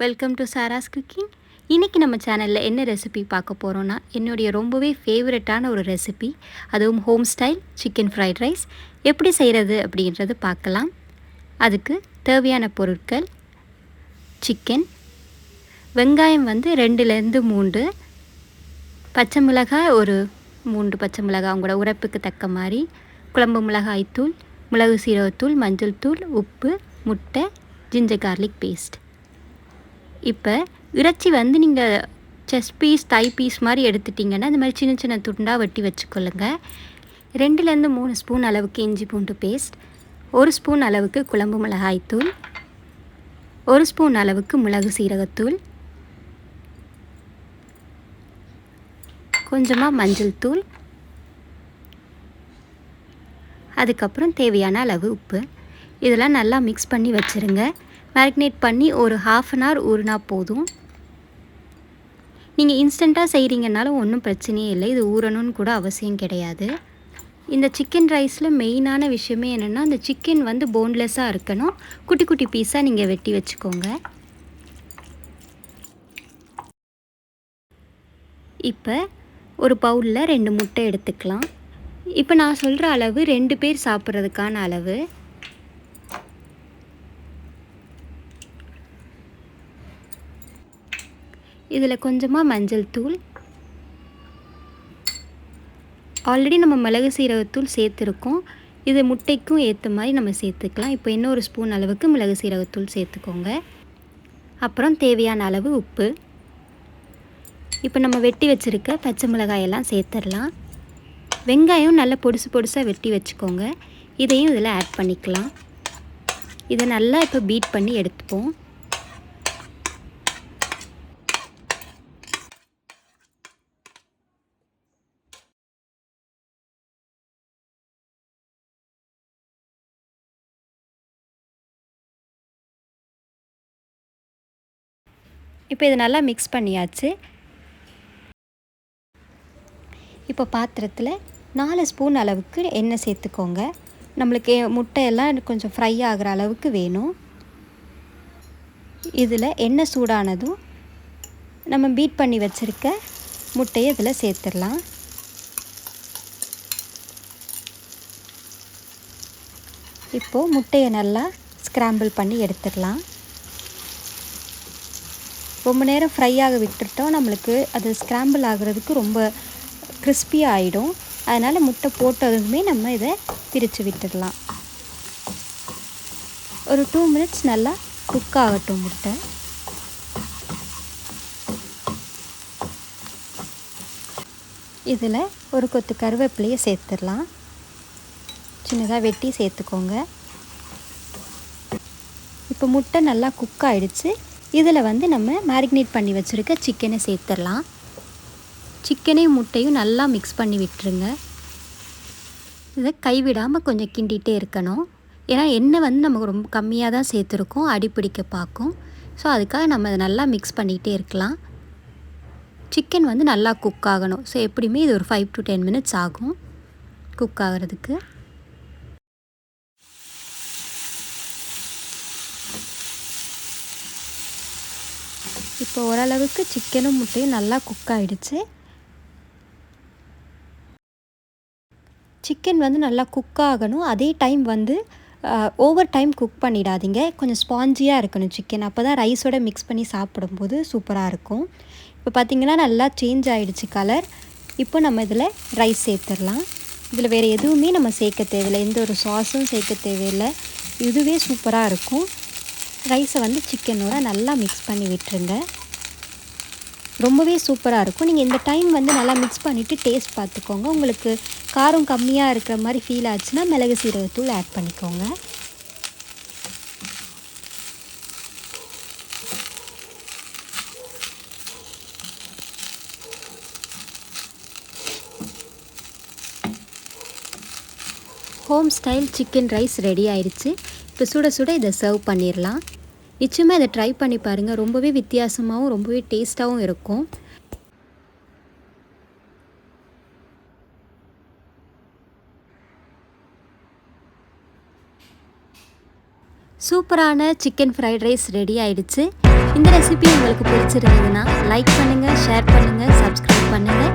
Welcome to சாராஸ் cooking. இன்றைக்கி நம்ம சேனலில் என்ன ரெசிபி பார்க்க போகிறோன்னா, என்னுடைய ரொம்பவே ஃபேவரட்டான ஒரு ரெசிபி, அதுவும் home style chicken fried rice எப்படி செய்கிறது அப்படின்றது பார்க்கலாம். அதுக்கு தேவையான பொருட்கள்: சிக்கன், வெங்காயம் 2லேருந்து 3, பச்சை மிளகாய் ஒரு 3 பச்சை மிளகாய் உங்களோட உரைப்புக்கு தக்க மாதிரி, குழம்பு மிளகாய் தூள், மிளகு சீரகத்தூள், மஞ்சள் தூள், உப்பு, முட்டை, ஜிஞ்சர் கார்லிக் பேஸ்ட். இப்போ இறைச்சி நீங்கள் செஸ்ட் பீஸ், தை பீஸ் மாதிரி எடுத்துட்டிங்கன்னா இந்த மாதிரி சின்ன சின்ன துண்டாக வெட்டி வச்சுக்கொள்ளுங்க. 2லேருந்து 3 ஸ்பூன் அளவுக்கு இஞ்சி பூண்டு பேஸ்ட், 1 ஸ்பூன் அளவுக்கு குழம்பு மிளகாய்த்தூள், 1 ஸ்பூன் அளவுக்கு மிளகு சீரகத்தூள், கொஞ்சமாக மஞ்சள் தூள், அதுக்கப்புறம் தேவையான அளவு உப்பு. இதெல்லாம் நல்லா மிக்ஸ் பண்ணி வச்சுருங்க. மேரினேட் பண்ணி ஒரு 1/2 அன் ஹவர் ஊறினா போதும். நீங்கள் இன்ஸ்டண்ட்டாக செய்கிறீங்கனாலும் ஒன்றும் பிரச்சனையே இல்லை, இது ஊறணும்னு கூட அவசியம் கிடையாது. இந்த சிக்கன் ரைஸில் மெயினான விஷயமே என்னென்னா, அந்த சிக்கன் போன்லெஸ்ஸாக இருக்கணும். குட்டி குட்டி பீஸாக நீங்கள் வெட்டி வச்சுக்கோங்க. இப்போ ஒரு பவுலில் 2 முட்டை எடுத்துக்கலாம். இப்போ நான் சொல்கிற அளவு 2 பேர் சாப்பிட்றதுக்கான அளவு. இதில் கொஞ்சமாக மஞ்சள் தூள், ஆல்ரெடி நம்ம மிளகு சீரகத்தூள் சேர்த்துருக்கோம், இது முட்டைக்கும் ஏற்ற மாதிரி நம்ம சேர்த்துக்கலாம். இப்போ இன்னொரு ஸ்பூன் அளவுக்கு மிளகு சீரகத்தூள் சேர்த்துக்கோங்க. அப்புறம் தேவையான அளவு உப்பு. இப்போ நம்ம வெட்டி வச்சுருக்க பச்சை மிளகாயெல்லாம் சேர்த்துடலாம். வெங்காயம் நல்லா பொடிசு பொடிசாக வெட்டி வச்சுக்கோங்க. இதையும் இதில் ஆட் பண்ணிக்கலாம். இதை நல்லா இப்போ பீட் பண்ணி எடுத்துப்போம். இப்போ இதை நல்லா மிக்ஸ் பண்ணியாச்சு. இப்போ பாத்திரத்தில் 4 ஸ்பூன் அளவுக்கு எண்ணெய் சேர்த்துக்கோங்க. நம்மளுக்கு முட்டையெல்லாம் கொஞ்சம் ஃப்ரை ஆகிற அளவுக்கு வேணும். இதில் எண்ணெய் சூடானதும் நம்ம பீட் பண்ணி வச்சுருக்க முட்டையை இதில் சேர்த்துடலாம். இப்போது முட்டையை நல்லா ஸ்க்ராம்பிள் பண்ணி எடுத்துடலாம். ரொம்ப நேரம் ஃப்ரை ஆக விட்டுட்டோம், நம்மளுக்கு அது ஸ்க்ராம்பிள் ஆகிறதுக்கு ரொம்ப கிறிஸ்பியாக ஆகிடும். அதனால் முட்டை போட்டதுமே நம்ம இதை பிரித்து விட்டுடலாம். ஒரு 2 மினிட்ஸ் நல்லா குக் ஆகட்டும் முட்டை. இதில் ஒரு கொத்து கருவேப்பிலையை சேர்த்துடலாம். சின்னதாக வெட்டி சேர்த்துக்கோங்க. இப்போ முட்டை நல்லா குக் ஆகிடுச்சு. இதில் நம்ம மேரினேட் பண்ணி வச்சுருக்க சிக்கனை சேர்த்துடலாம். சிக்கனையும் முட்டையும் நல்லா மிக்ஸ் பண்ணி விட்டுருங்க. இதை கைவிடாமல் கொஞ்சம் கிண்டிகிட்டே இருக்கணும். ஏன்னா எண்ணெய் நமக்கு ரொம்ப கம்மியாக தான் சேர்த்துருக்கோம், அடிப்பிடிக்க பார்க்கும். ஸோ அதுக்காக நம்ம அதை நல்லா மிக்ஸ் பண்ணிகிட்டே இருக்கலாம். சிக்கன் நல்லா குக் ஆகணும். ஸோ எப்படியுமே இது ஒரு 5 to 10 மினிட்ஸ் ஆகும் குக் ஆகிறதுக்கு. இப்போ ஓரளவுக்கு சிக்கனும் முட்டையும் நல்லா குக் ஆகிடுச்சு. சிக்கன் நல்லா குக் ஆகணும். அதே டைம் ஓவர் டைம் குக் பண்ணிடாதீங்க. கொஞ்சம் ஸ்பாஞ்சியாக இருக்கணும் சிக்கன். அப்போ தான் ரைஸோடு மிக்ஸ் பண்ணி சாப்பிடும்போது சூப்பராக இருக்கும். இப்போ பார்த்திங்கன்னா நல்லா சேஞ்ச் ஆகிடுச்சு கலர். இப்போ நம்ம இதில் ரைஸ் சேர்த்துடலாம். இதில் வேறு எதுவுமே நம்ம சேர்க்க தேவையில்லை, எந்த ஒரு சாஸும் சேர்க்க தேவையில்லை. இதுவே சூப்பராக இருக்கும். ரைஸை சிக்கனோட நல்லா மிக்ஸ் பண்ணி விட்டுருங்க. ரொம்பவே சூப்பராக இருக்கும். நீங்கள் இந்த டைம் நல்லா மிக்ஸ் பண்ணிவிட்டு டேஸ்ட் பார்த்துக்கோங்க. உங்களுக்கு காரம் கம்மியாக இருக்கிற மாதிரி ஃபீல் ஆச்சுன்னா மிளகு சீரகத்தூள் ஆட் பண்ணிக்கோங்க. Home style chicken rice ready ஆயிடுச்சு. இப்போ சுட சுட இதை சர்வ் பண்ணிடலாம். நிச்சயமாக இதை ட்ரை பண்ணி பாருங்கள். ரொம்பவே வித்தியாசமாகவும் ரொம்பவே டேஸ்ட்டாகவும் இருக்கும். சூப்பரான சிக்கன் ஃப்ரைட் ரைஸ் ரெடி ஆயிடுச்சு. இந்த ரெசிபி உங்களுக்கு பிடிச்சிருந்ததுன்னா லைக் பண்ணுங்கள், ஷேர் பண்ணுங்கள், சப்ஸ்கிரைப் பண்ணுங்கள்.